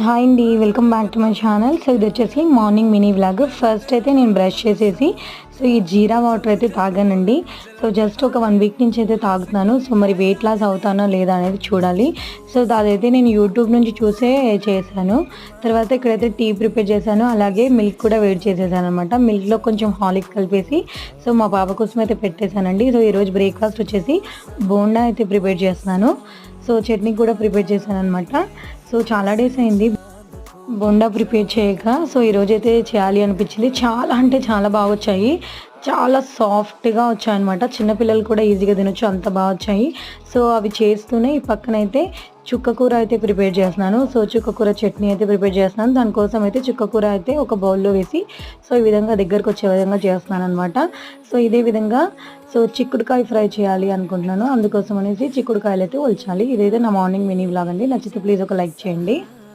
Hi అండి, welcome back to my channel. So ఇది వచ్చేసి మార్నింగ్ మినీ వ్లాగ్. ఫస్ట్ అయితే నేను బ్రష్ చేసేసి సో ఈ జీరా వాటర్ అయితే తాగానండి. సో జస్ట్ ఒక 1 వీక్ నుంచి అయితే తాగుతున్నాను. సో మరి వెయిట్ లాస్ అవుతానో లేదా అనేది చూడాలి. సో అదైతే నేను యూట్యూబ్ నుంచి చూసే చేశాను. తర్వాత ఇక్కడైతే టీ ప్రిపేర్ చేశాను, అలాగే మిల్క్ కూడా వేడి చేసేసాను అనమాట. మిల్క్లో కొంచెం హాలిక్ కలిపేసి సో మా పాప కోసం అయితే పెట్టేశానండి. సో ఈరోజు బ్రేక్ఫాస్ట్ వచ్చేసి బోండా అయితే ప్రిపేర్ చేస్తున్నాను. సో చట్నీ కూడా ప్రిపేర్ చేశాను అనమాట. సో చాలా డేస్ అయింది బోండా ప్రిపేర్ చేయక. సో ఈరోజైతే చేయాలి అనిపించింది. చాలా అంటే చాలా బాగా వచ్చాయి, చాలా సాఫ్ట్గా వచ్చాయన్నమాట. చిన్నపిల్లలు కూడా ఈజీగా తినొచ్చు, అంత బాగా వచ్చాయి. సో అవి చేస్తూనే ఈ పక్కనైతే చుక్కకూర అయితే ప్రిపేర్ చేస్తున్నాను. సో చుక్కకూర చట్నీ అయితే ప్రిపేర్ చేస్తున్నాను. దానికోసం అయితే చుక్కకూర అయితే ఒక బౌల్లో వేసి సో ఈ విధంగా దగ్గరకు వచ్చే విధంగా చేస్తున్నాను అనమాట. సో ఇదే విధంగా సో చిక్కుడుకాయ ఫ్రై చేయాలి అనుకుంటున్నాను. అందుకోసం అనేసి చిక్కుడుకాయలు అయితే ఒలిచాలి. ఇదైతే నా మార్నింగ్ మినీ వ్లాగ్ అండి. నచ్చితే ప్లీజ్ ఒక లైక్ చేయండి.